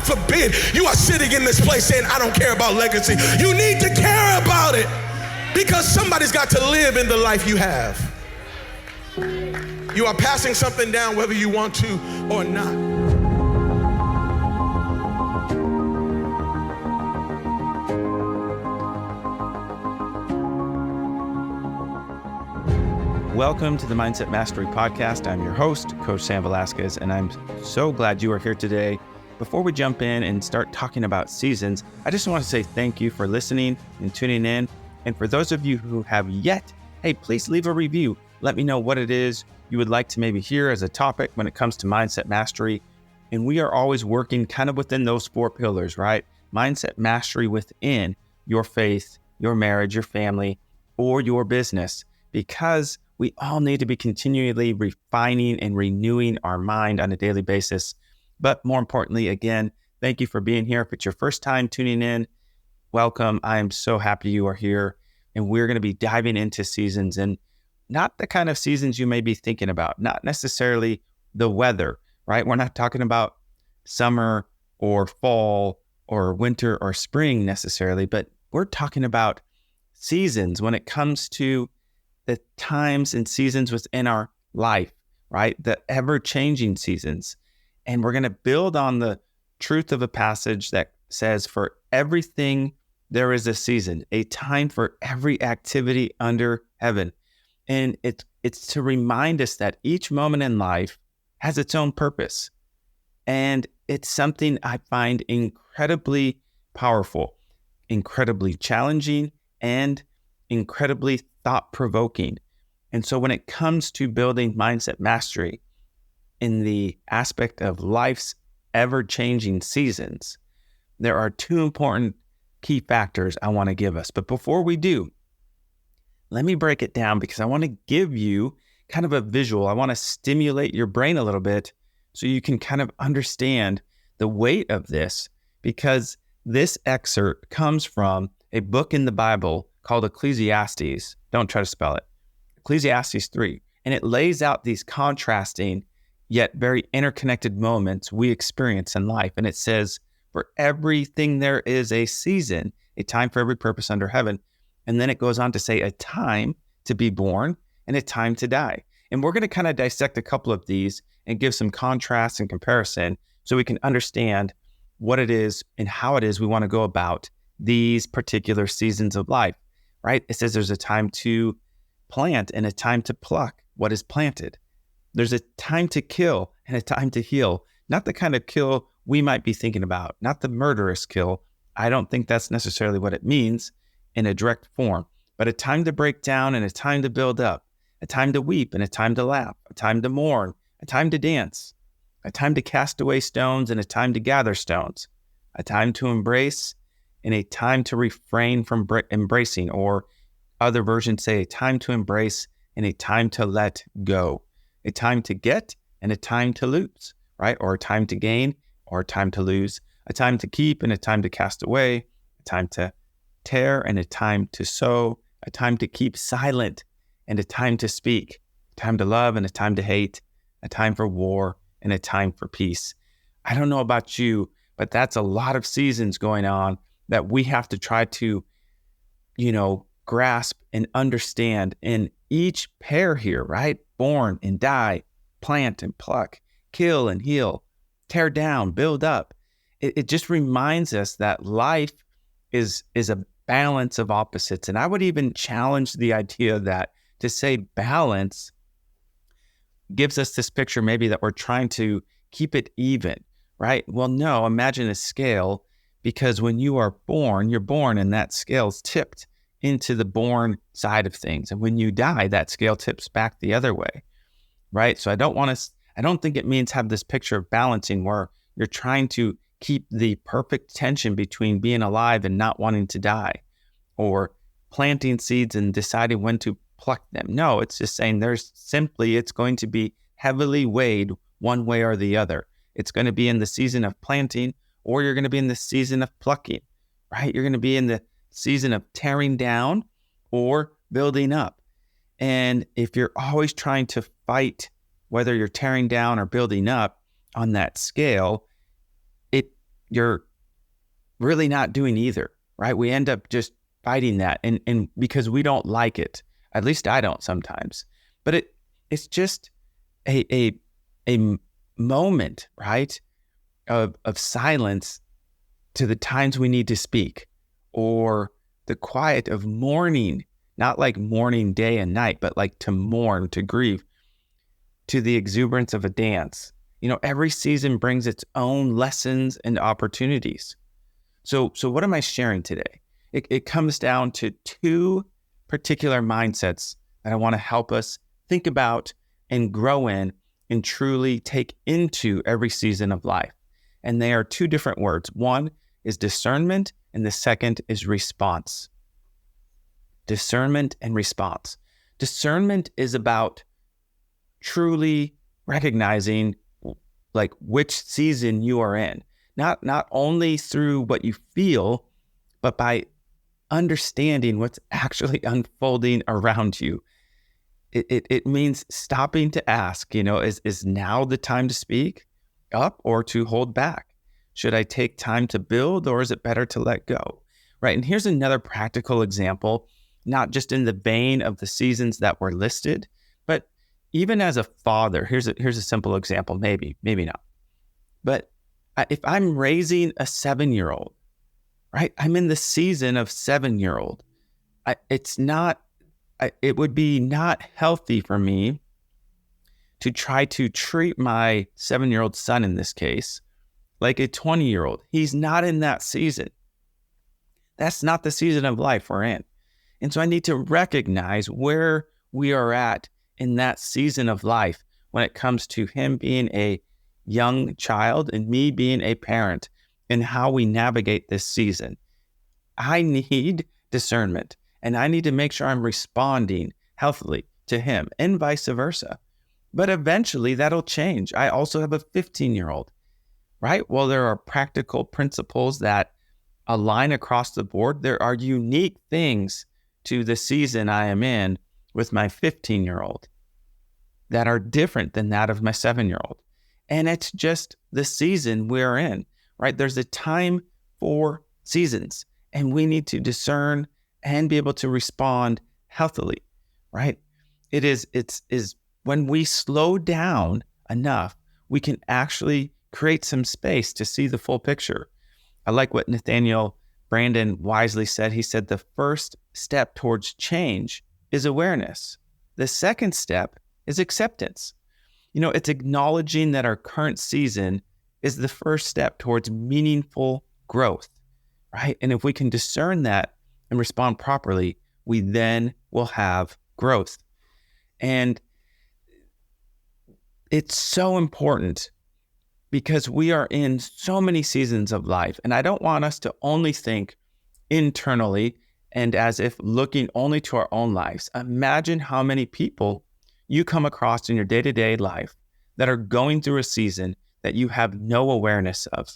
forbid you are sitting in this place saying, I don't care about legacy. You need to care about it because somebody's got to live in the life you have. You are passing something down whether you want to or not. Welcome to the Mindset Mastery Podcast. I'm your host, Coach Sam Velasquez, and I'm so glad you are here today. Before we jump in and start talking about seasons, I just want to say thank you for listening and tuning in. And for those of you who have yet, hey, please leave a review. Let me know what it is you would like to maybe hear as a topic when it comes to mindset mastery. And we are always working kind of within those 4 pillars, right? Mindset mastery within your faith, your marriage, your family, or your business, because we all need to be continually refining and renewing our mind on a daily basis. But more importantly, again, thank you for being here. If it's your first time tuning in, welcome. I am so happy you are here. And we're going to be diving into seasons, and not the kind of seasons you may be thinking about, not necessarily the weather, right? We're not talking about summer or fall or winter or spring necessarily, but we're talking about seasons when it comes to the times and seasons within our life, right? The ever-changing seasons. And we're going to build on the truth of a passage that says, for everything there is a season, a time for every activity under heaven. And it's to remind us that each moment in life has its own purpose. And it's something I find incredibly powerful, incredibly challenging, and incredibly thought-provoking. And so when it comes to building mindset mastery in the aspect of life's ever-changing seasons, there are 2 important key factors I want to give us. But before we do, let me break it down because I want to give you kind of a visual. I want to stimulate your brain a little bit so you can kind of understand the weight of this, because this excerpt comes from a book in the Bible called Ecclesiastes. Don't try to spell it. Ecclesiastes 3. And it lays out these contrasting yet very interconnected moments we experience in life. And it says, for everything there is a season, a time for every purpose under heaven. And then it goes on to say a time to be born and a time to die. And we're going to kind of dissect a couple of these and give some contrast and comparison so we can understand what it is and how it is we want to go about these particular seasons of life. Right? It says there's a time to plant and a time to pluck what is planted. There's a time to kill and a time to heal. Not the kind of kill we might be thinking about, not the murderous kill. I don't think that's necessarily what it means in a direct form, but a time to break down and a time to build up, a time to weep and a time to laugh, a time to mourn, a time to dance, a time to cast away stones and a time to gather stones, a time to embrace and a time to refrain from embracing, or other versions say a time to embrace and a time to let go, a time to get and a time to lose, right? Or a time to gain or a time to lose, a time to keep and a time to cast away, a time to tear and a time to sow, a time to keep silent and a time to speak, a time to love and a time to hate, a time for war and a time for peace. I don't know about you, but that's a lot of seasons going on that we have to try to, grasp and understand. In each pair here, right? Born and die, plant and pluck, kill and heal, tear down, build up. It just reminds us that life is a balance of opposites. And I would even challenge the idea that to say balance gives us this picture maybe that we're trying to keep it even, right? Well, no, imagine a scale. Because when you are born, you're born and that scale's tipped into the born side of things. And when you die, that scale tips back the other way, right? So I don't think it means have this picture of balancing where you're trying to keep the perfect tension between being alive and not wanting to die, or planting seeds and deciding when to pluck them. No, it's just saying it's going to be heavily weighed one way or the other. It's going to be in the season of planting, or you're going to be in the season of plucking, right? You're going to be in the season of tearing down or building up. And if you're always trying to fight, whether you're tearing down or building up on that scale, you're really not doing either, right? We end up just fighting that, and because we don't like it. At least I don't sometimes. But it's just a moment, right, of silence to the times we need to speak, or the quiet of mourning, not like mourning day and night, but like to mourn, to grieve, to the exuberance of a dance. Every season brings its own lessons and opportunities. So what am I sharing today? It comes down to two particular mindsets that I want to help us think about and grow in and truly take into every season of life. And they are two different words. One is discernment, and the second is response. Discernment and response. Discernment is about truly recognizing like which season you are in, not only through what you feel, but by understanding what's actually unfolding around you. It means stopping to ask, is now the time to speak up or to hold back? Should I take time to build, or is it better to let go? Right. And here's another practical example, not just in the vein of the seasons that were listed, but even as a father. Here's a simple example, maybe not. But if I'm raising a 7-year-old, right, I'm in the season of 7-year-old. It would be not healthy for me to try to treat my 7-year-old son, in this case, like a 20-year-old. He's not in that season. That's not the season of life we're in. And so I need to recognize where we are at in that season of life when it comes to him being a young child and me being a parent, and how we navigate this season. I need discernment, and I need to make sure I'm responding healthily to him, and vice versa. But eventually that'll change. I also have a 15-year-old, right? Well, there are practical principles that align across the board. There are unique things to the season I am in with my 15-year-old that are different than that of my 7-year-old. And it's just the season we're in, right? There's a time for seasons, and we need to discern and be able to respond healthily, right? It's when we slow down enough, we can actually create some space to see the full picture. I like what Nathaniel Brandon wisely said. He said, the first step towards change is awareness. The second step is acceptance. It's acknowledging that our current season is the first step towards meaningful growth, right? And if we can discern that and respond properly, we then will have growth. And it's so important because we are in so many seasons of life. And I don't want us to only think internally and as if looking only to our own lives. Imagine how many people you come across in your day-to-day life that are going through a season that you have no awareness of.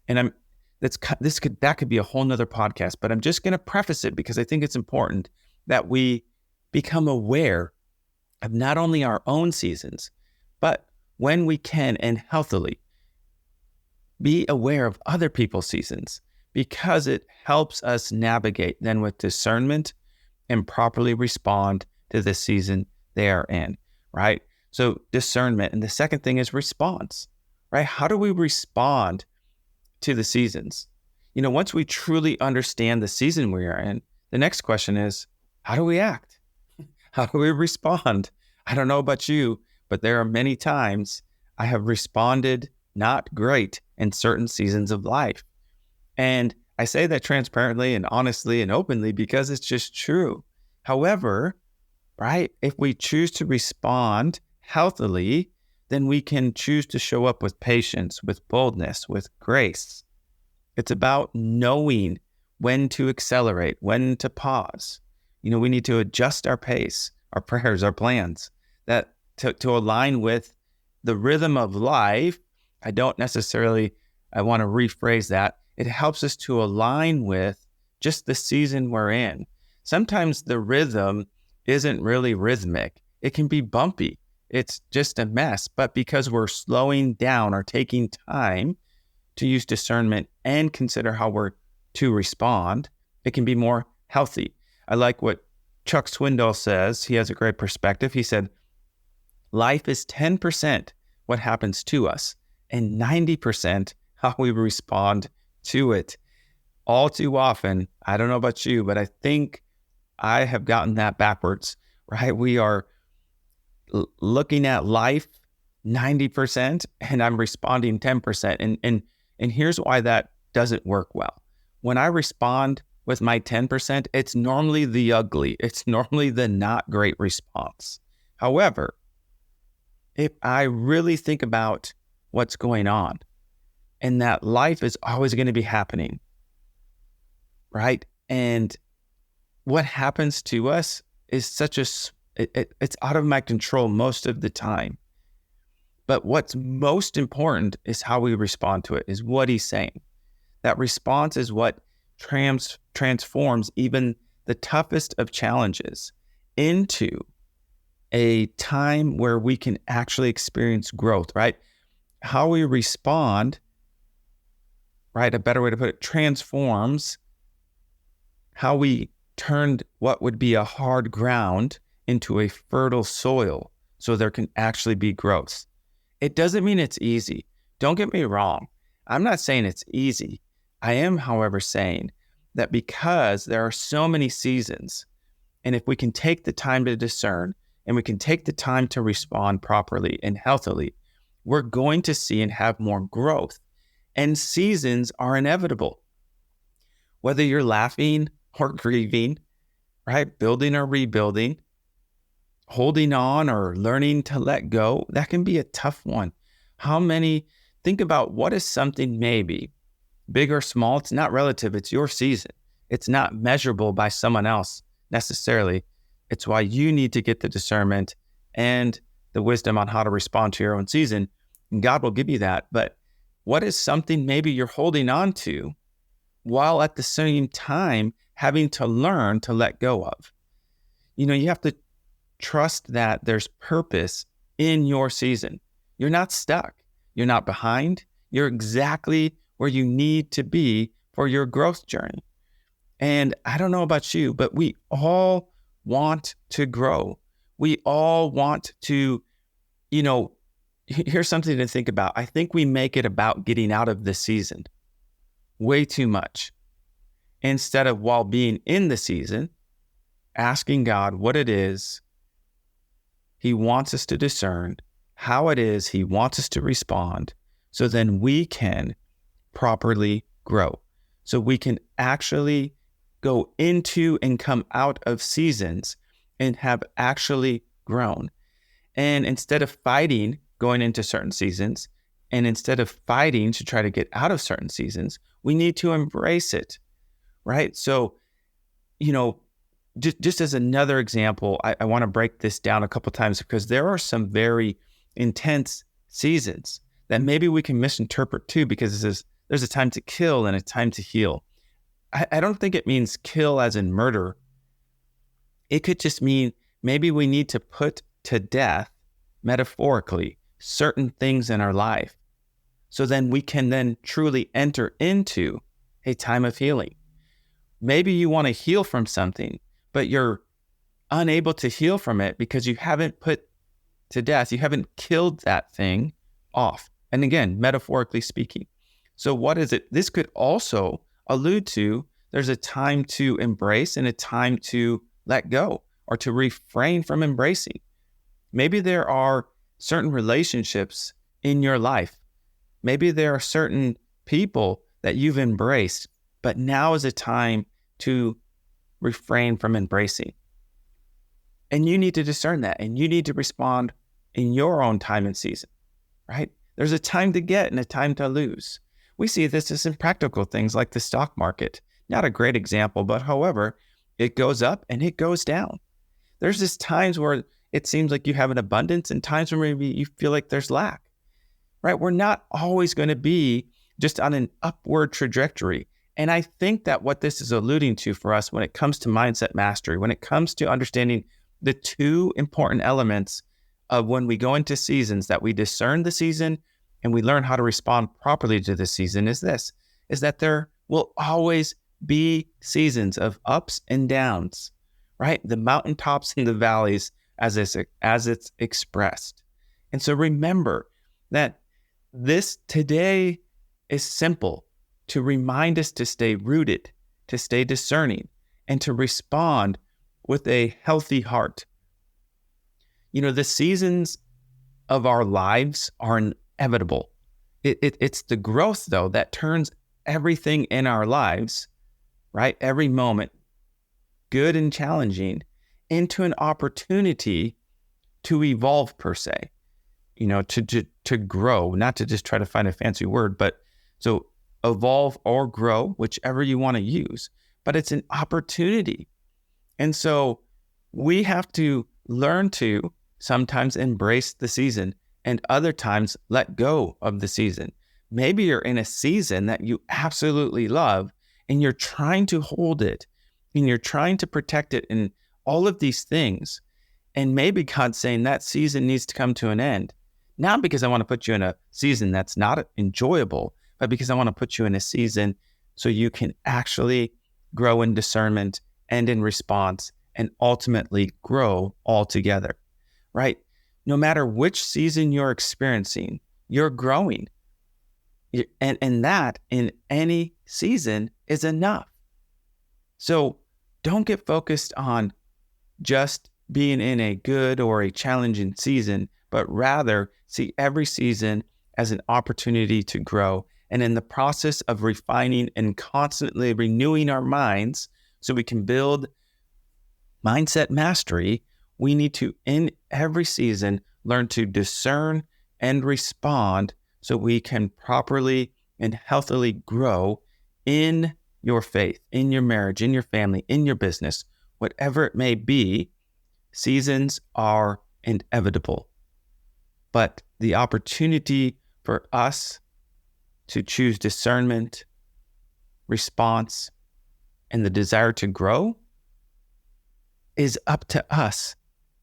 And that could be a whole nother podcast, but I'm just going to preface it because I think it's important that we become aware of not only our own seasons, but when we can and healthily be aware of other people's seasons, because it helps us navigate then with discernment and properly respond to the season they are in, right? So discernment. And the second thing is response, right? How do we respond to the seasons? Once we truly understand the season we are in, the next question is, how do we act? How do we respond? I don't know about you, but there are many times I have responded not great in certain seasons of life. And I say that transparently and honestly and openly because it's just true. However, right, if we choose to respond healthily, then we can choose to show up with patience, with boldness, with grace. It's about knowing when to accelerate, when to pause. We need to adjust our pace, our prayers, our plans, that to align with the rhythm of life. I want to rephrase that. It helps us to align with just the season we're in. Sometimes the rhythm isn't really rhythmic. It can be bumpy. It's just a mess. But because we're slowing down or taking time to use discernment and consider how we're to respond, it can be more healthy. I like what Chuck Swindoll says. He has a great perspective. He said, life is 10% what happens to us and 90% how we respond to it. All too often, I don't know about you, but I think I have gotten that backwards, right? We are looking at life 90% and I'm responding 10%. And here's why that doesn't work well. When I respond with my 10%, it's normally the ugly. It's normally the not great response. However, if I really think about what's going on and that life is always going to be happening, right? And what happens to us is it's out of my control most of the time. But what's most important is how we respond to it, is what he's saying. That response is what transforms even the toughest of challenges into a time where we can actually experience growth, right? How we respond, right? A better way to put it, transforms how we turned what would be a hard ground into a fertile soil so there can actually be growth. It doesn't mean it's easy. Don't get me wrong. I'm not saying it's easy. I am, however, saying that because there are so many seasons, and if we can take the time to discern and we can take the time to respond properly and healthily, we're going to see and have more growth. And seasons are inevitable. Whether you're laughing or grieving, right? Building or rebuilding, holding on or learning to let go, that can be a tough one. Think about what is something maybe big or small. It's not relative. It's your season. It's not measurable by someone else necessarily. It's why you need to get the discernment and the wisdom on how to respond to your own season. And God will give you that. But what is something maybe you're holding on to while at the same time having to learn to let go of? You have to trust that there's purpose in your season. You're not stuck. You're not behind. You're exactly where you need to be for your growth journey. And I don't know about you, but we all want to grow. We all want to, here's something to think about. I think we make it about getting out of the season way too much, instead of, while being in the season, asking God what it is He wants us to discern, how it is He wants us to respond, so then we can properly grow. So we can actually go into and come out of seasons and have actually grown. And instead of fighting going into certain seasons, and instead of fighting to try to get out of certain seasons, we need to embrace it, right? So, just as another example, I want to break this down a couple of times because there are some very intense seasons that maybe we can misinterpret too, because there's a time to kill and a time to heal. I don't think it means kill as in murder. It could just mean maybe we need to put to death, metaphorically, certain things in our life, so then we can then truly enter into a time of healing. Maybe you want to heal from something, but you're unable to heal from it because you haven't put to death, you haven't killed that thing off. And again, metaphorically speaking. So what is it? This could also allude to there's a time to embrace and a time to let go or to refrain from embracing. Maybe there are certain relationships in your life. Maybe there are certain people that you've embraced, but now is a time to refrain from embracing. And you need to discern that, and you need to respond in your own time and season, right? There's a time to get and a time to lose. We see this as in practical things like the stock market. Not a great example, but however, it goes up and it goes down. There's just times where it seems like you have an abundance and times where maybe you feel like there's lack, right? We're not always going to be just on an upward trajectory. And I think that what this is alluding to for us when it comes to mindset mastery, when it comes to understanding the two important elements of when we go into seasons, that we discern the season and we learn how to respond properly to this season is that there will always be seasons of ups and downs, right? The mountaintops and the valleys as it's expressed. And so remember that this today is simple to remind us to stay rooted, to stay discerning, and to respond with a healthy heart. The seasons of our lives are inevitable. It's the growth, though, that turns everything in our lives, right? Every moment, good and challenging, into an opportunity to evolve, per se. To grow, not to just try to find a fancy word, but so evolve or grow, whichever you want to use. But it's an opportunity. And so we have to learn to sometimes embrace the season and other times let go of the season. Maybe you're in a season that you absolutely love and you're trying to hold it and you're trying to protect it and all of these things. And maybe God's saying that season needs to come to an end. Not because I want to put you in a season that's not enjoyable, but because I want to put you in a season so you can actually grow in discernment and in response and ultimately grow altogether, right? No matter which season you're experiencing, you're growing. And that in any season is enough. So don't get focused on just being in a good or a challenging season, but rather see every season as an opportunity to grow. And in the process of refining and constantly renewing our minds so we can build mindset mastery, we need to, in every season, learn to discern and respond so we can properly and healthily grow in your faith, in your marriage, in your family, in your business, whatever it may be. Seasons are inevitable. But the opportunity for us to choose discernment, response, and the desire to grow is up to us.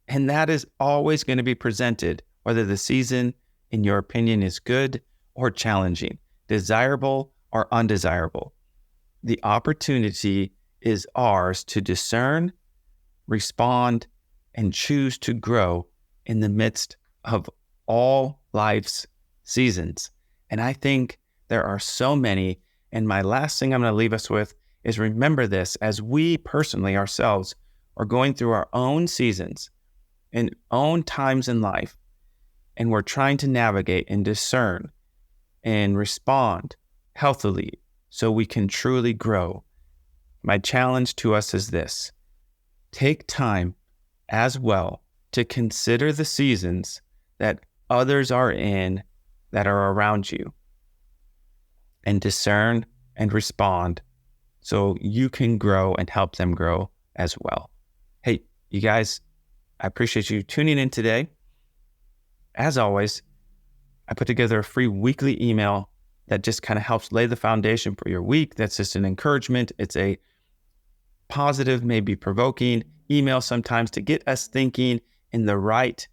And that is always going to be presented, whether the season, in your opinion, is good or challenging, desirable or undesirable. The opportunity is ours to discern, respond, and choose to grow in the midst of all life's seasons. And I think there are so many. And my last thing I'm going to leave us with is remember this as we personally ourselves are going through our own seasons and own times in life. And we're trying to navigate and discern and respond healthily so we can truly grow. My challenge to us is this: take time as well to consider the seasons that others are in that are around you and discern and respond so you can grow and help them grow as well. Hey, you guys, I appreciate you tuning in today. As always, I put together a free weekly email that just kind of helps lay the foundation for your week. That's just an encouragement. It's a positive, maybe provoking email sometimes to get us thinking in the right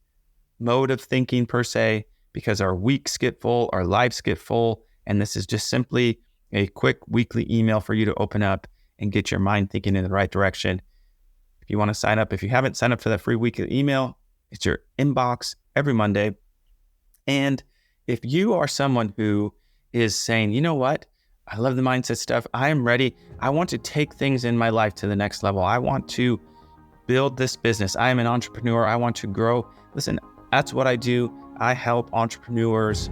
mode of thinking per se, because our weeks get full, our lives get full. And this is just simply a quick weekly email for you to open up and get your mind thinking in the right direction. If you want to sign up, if you haven't signed up for that free weekly email, it's your inbox every Monday. And if you are someone who is saying, you know what, I love the mindset stuff, I am ready, I want to take things in my life to the next level, I want to build this business, I am an entrepreneur, I want to grow. Listen, that's what I do. I help entrepreneurs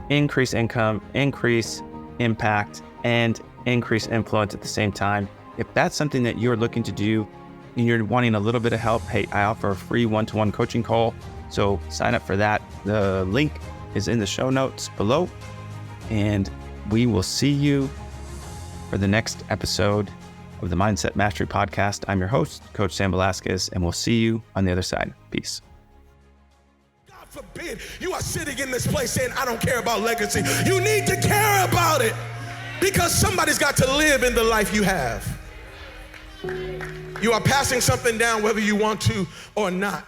increase income, increase impact, and increase influence at the same time. If that's something that you're looking to do and you're wanting a little bit of help, hey, I offer a free one-to-one coaching call. So sign up for that. The link is in the show notes below. And we will see you for the next episode of the Mindset Mastery Podcast. I'm your host, Coach Sam Velasquez, and we'll see you on the other side. Peace. God forbid you are sitting in this place saying, I don't care about legacy. You need to care about it because somebody's got to live in the life you have. You are passing something down whether you want to or not.